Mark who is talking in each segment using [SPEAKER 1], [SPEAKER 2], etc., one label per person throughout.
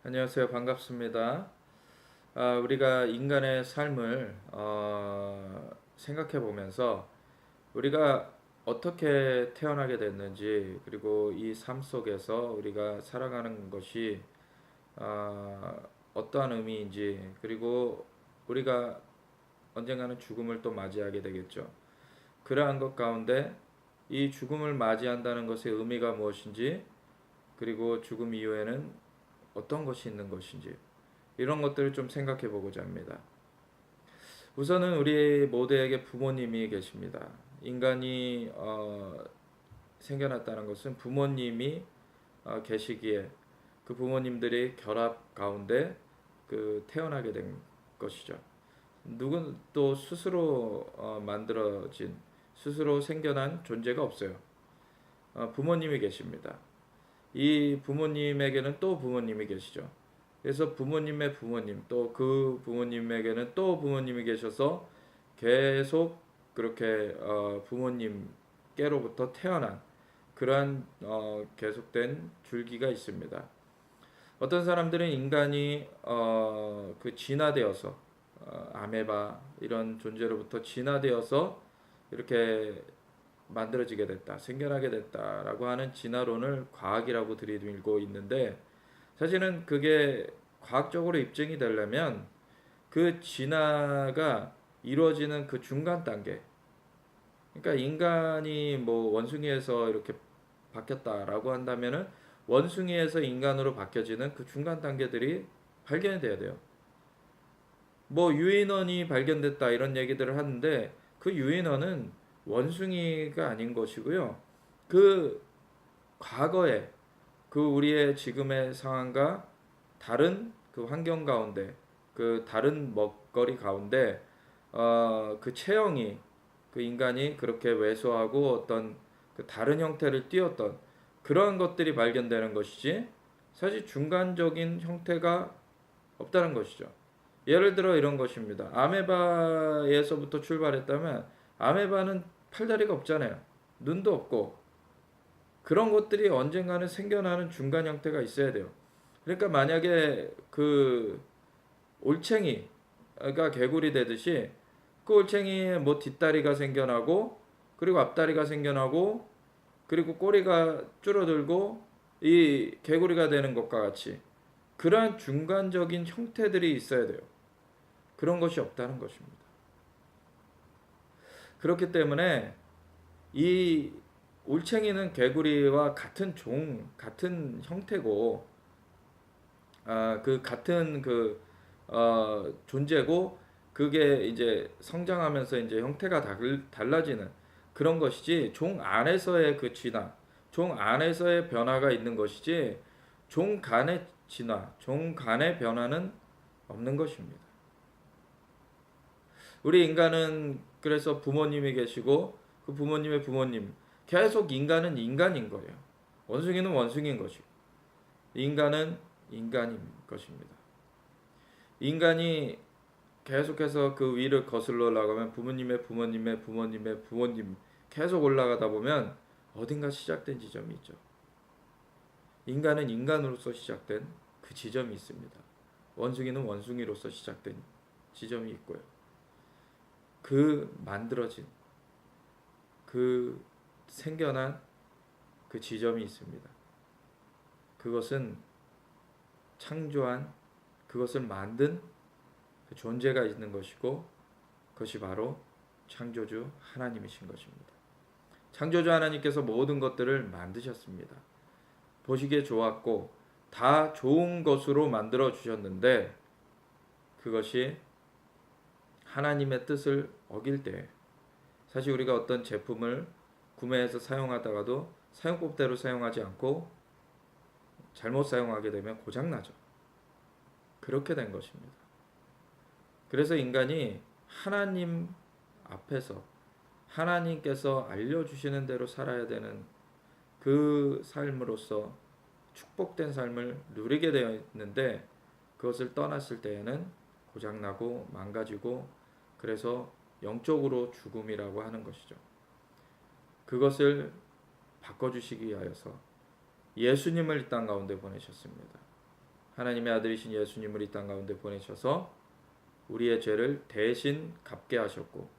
[SPEAKER 1] 안녕하세요. 반갑습니다. 우리가 인간의 삶을 생각해 보면서 우리가 어떻게 태어나게 됐는지, 그리고 이 삶 속에서 우리가 살아가는 것이 어떠한 의미인지, 그리고 우리가 언젠가는 죽음을 또 맞이하게 되겠죠. 그러한 것 가운데 이 죽음을 맞이한다는 것의 의미가 무엇인지, 그리고 죽음 이후에는 어떤 것이 있는 것인지, 이런 것들을 좀 생각해 보고자 합니다. 우선은 우리 모두에게 부모님이 계십니다. 인간이 생겨났다는 것은 부모님이 계시기에 그 부모님들이 결합 가운데 태어나게 된 것이죠. 누군 또 스스로 만들어진, 스스로 생겨난 존재가 없어요. 부모님이 계십니다. 이 부모님에게는 또 부모님이 계시죠. 그래서 부모님의 부모님, 또 그 부모님에게는 또 부모님이 계셔서 계속 그렇게 부모님께로부터 태어난 그러한 계속된 줄기가 있습니다. 어떤 사람들은 인간이 진화되어서 아메바 이런 존재로부터 진화되어서 이렇게 만들어지게 됐다, 생겨나게 됐다라고 하는 진화론을 과학이라고 들이밀고 있는데, 사실은 그게 과학적으로 입증이 되려면 그 진화가 이루어지는 그 중간 단계, 그러니까 인간이 뭐 원숭이에서 이렇게 바뀌었다라고 한다면은 원숭이에서 인간으로 바뀌어지는 그 중간 단계들이 발견이 돼야 돼요. 뭐 유인원이 발견됐다 이런 얘기들을 하는데, 그 유인원은 원숭이가 아닌 것이고요. 그 과거에 그 우리의 지금의 상황과 다른 그 환경 가운데, 그 다른 먹거리 가운데 그 체형이, 그 인간이 그렇게 왜소하고 어떤 그 다른 형태를 띄었던 그러한 것들이 발견되는 것이지, 사실 중간적인 형태가 없다는 것이죠. 예를 들어 이런 것입니다. 아메바에서부터 출발했다면 아메바는 팔다리가 없잖아요. 눈도 없고, 그런 것들이 언젠가는 생겨나는 중간 형태가 있어야 돼요. 그러니까 만약에 그 올챙이가 개구리 되듯이 그 올챙이에 뭐 뒷다리가 생겨나고, 그리고 앞다리가 생겨나고, 그리고 꼬리가 줄어들고 이 개구리가 되는 것과 같이 그러한 중간적인 형태들이 있어야 돼요. 그런 것이 없다는 것입니다. 그렇기 때문에 이 올챙이는 개구리와 같은 같은 형태고, 그 같은 존재고, 그게 이제 성장하면서 이제 형태가 달라지는 그런 것이지, 종 안에서의 그 진화, 종 안에서의 변화가 있는 것이지, 종 간의 진화, 종 간의 변화는 없는 것입니다. 우리 인간은 그래서 부모님이 계시고 그 부모님의 부모님, 계속 인간은 인간인 거예요. 원숭이는 원숭이인 것이고 인간은 인간인 것입니다. 인간이 계속해서 그 위를 거슬러 올라가면 부모님의 부모님의 부모님의 부모님 계속 올라가다 보면 어딘가 시작된 지점이 있죠. 인간은 인간으로서 시작된 그 지점이 있습니다. 원숭이는 원숭이로서 시작된 지점이 있고요. 그 만들어진, 그 생겨난 그 지점이 있습니다. 그것은 창조한, 그것을 만든 그 존재가 있는 것이고, 그것이 바로 창조주 하나님이신 것입니다. 창조주 하나님께서 모든 것들을 만드셨습니다. 보시기에 좋았고 다 좋은 것으로 만들어 주셨는데, 그것이 하나님의 뜻을 어길 때, 사실 우리가 어떤 제품을 구매해서 사용하다가도 사용법대로 사용하지 않고 잘못 사용하게 되면 고장나죠. 그렇게 된 것입니다. 그래서 인간이 하나님 앞에서 하나님께서 알려주시는 대로 살아야 되는 그 삶으로서 축복된 삶을 누리게 되어 있는데, 그것을 떠났을 때에는 고장나고 망가지고, 그래서 영적으로 죽음이라고 하는 것이죠. 그것을 바꿔주시기 위하여서 예수님을 이 땅 가운데 보내셨습니다. 하나님의 아들이신 예수님을 이 땅 가운데 보내셔서 우리의 죄를 대신 갚게 하셨고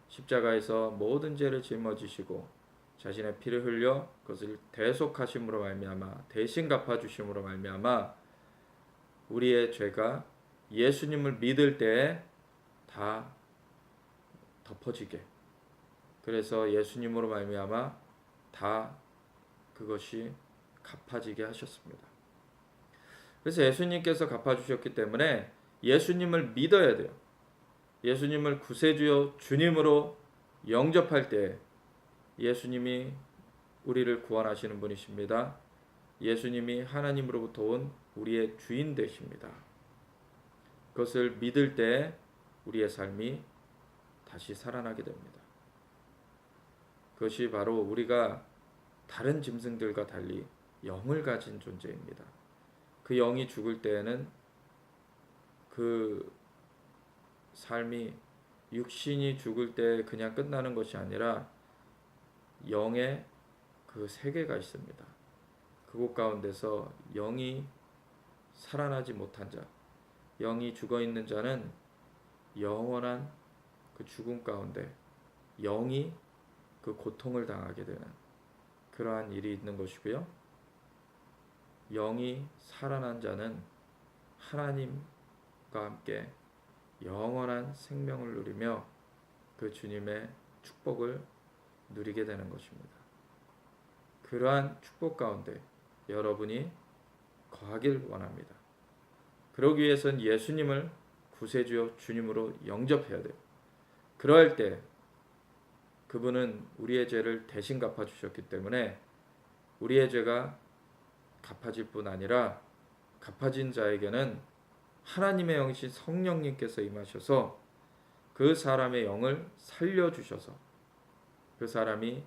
[SPEAKER 1] 십자가에서 모든 죄를 짊어지시고 자신의 피를 흘려 그것을 대속하심으로 말미암아 대신 갚아주심으로 말미암아 우리의 죄가 예수님을 믿을 때에 다 덮어지게, 그래서 예수님으로 말미암아 다 그것이 갚아지게 하셨습니다. 그래서 예수님께서 갚아주셨기 때문에 예수님을 믿어야 돼요. 예수님을 구세주요 주님으로 영접할 때 예수님이 우리를 구원하시는 분이십니다. 예수님이 하나님으로부터 온 우리의 주인 되십니다. 그것을 믿을 때 우리의 삶이 다시 살아나게 됩니다. 그것이 바로 우리가 다른 짐승들과 달리 영을 가진 존재입니다. 그 영이 죽을 때에는 그 삶이 육신이 죽을 때 그냥 끝나는 것이 아니라 영의 그 세계가 있습니다. 그곳 가운데서 영이 살아나지 못한 자, 영이 죽어 있는 자는 영원한 그 죽음 가운데 영이 그 고통을 당하게 되는 그러한 일이 있는 것이고요. 영이 살아난 자는 하나님과 함께 영원한 생명을 누리며 그 주님의 축복을 누리게 되는 것입니다. 그러한 축복 가운데 여러분이 거하길 원합니다. 그러기 위해서는 예수님을 구세주요 주님으로 영접해야 돼요. 그럴 때 그분은 우리의 죄를 대신 갚아주셨기 때문에 우리의 죄가 갚아질 뿐 아니라 갚아진 자에게는 하나님의 영이신 성령님께서 임하셔서 그 사람의 영을 살려주셔서 그 사람이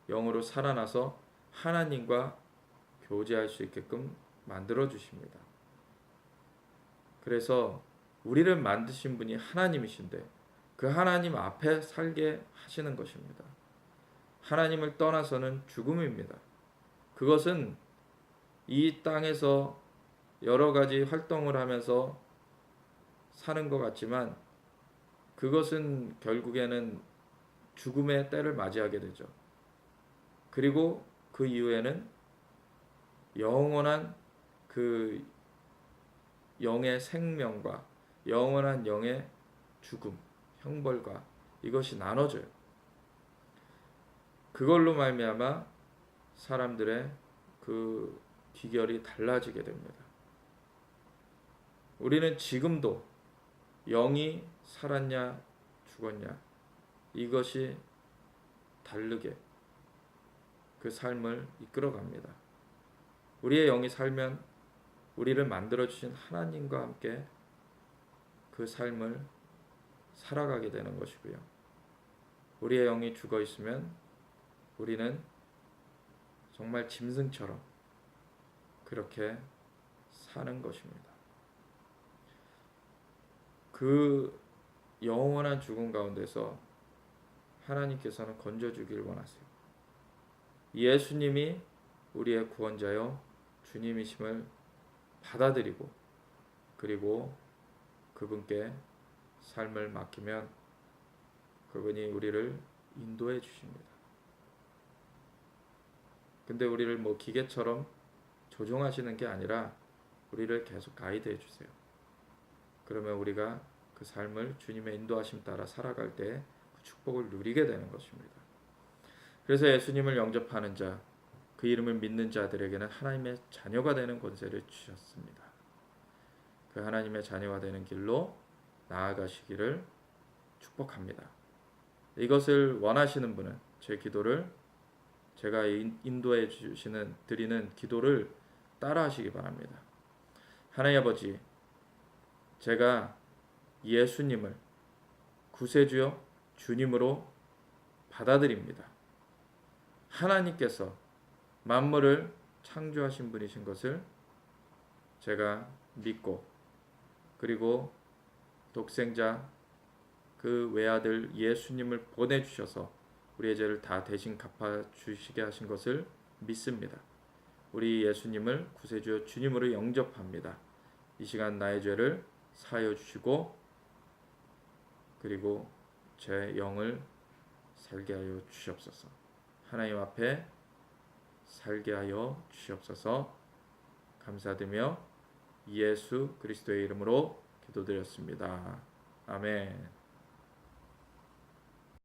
[SPEAKER 1] 영으로 살아나서 하나님과 교제할 수 있게끔 만들어 주십니다. 그래서 우리를 만드신 분이 하나님이신데 그 하나님 앞에 살게 하시는 것입니다. 하나님을 떠나서는 죽음입니다. 그것은 이 땅에서 여러 가지 활동을 하면서 사는 것 같지만 그것은 결국에는 죽음의 때를 맞이하게 되죠. 그리고 그 이후에는 영원한 그 영의 생명과 영원한 영의 죽음, 형벌과 이것이 나눠져요. 그걸로 말미암아 사람들의 그 귀결이 달라지게 됩니다. 우리는 지금도 영이 살았냐 죽었냐 이것이 다르게 그 삶을 이끌어갑니다. 우리의 영이 살면 우리를 만들어주신 하나님과 함께 그 삶을 살아가게 되는 것이고요. 우리의 영이 죽어 있으면 우리는 정말 짐승처럼 그렇게 사는 것입니다. 그 영원한 죽음 가운데서 하나님께서는 건져주길 원하세요. 예수님이 우리의 구원자요 주님이심을 받아들이고 그리고 그분께 삶을 맡기면 그분이 우리를 인도해 주십니다. 근데 우리를 뭐 기계처럼 조종하시는 게 아니라 우리를 계속 가이드해 주세요. 그러면 우리가 그 삶을 주님의 인도하심 따라 살아갈 때 그 축복을 누리게 되는 것입니다. 그래서 예수님을 영접하는 자, 그 이름을 믿는 자들에게는 하나님의 자녀가 되는 권세를 주셨습니다. 그 하나님의 자녀가 되는 길로 나아가시기를 축복합니다. 이것을 원하시는 분은 제 기도를 제가 인도해 주시는 드리는 기도를 따라하시기 바랍니다. 하나님 아버지, 제가 예수님을 구세주요 주님으로 받아들입니다. 하나님께서 만물을 창조하신 분이신 것을 제가 믿고 그리고 독생자 그 외아들 예수님을 보내주셔서 우리의 죄를 다 대신 갚아주시게 하신 것을 믿습니다. 우리 예수님을 구세주여 주님으로 영접합니다. 이 시간 나의 죄를 사하여 주시고 그리고 제 영을 살게 하여 주시옵소서. 하나님 앞에 살게 하여 주시옵소서. 감사드리며 예수 그리스도의 이름으로 기도드렸습니다. 아멘.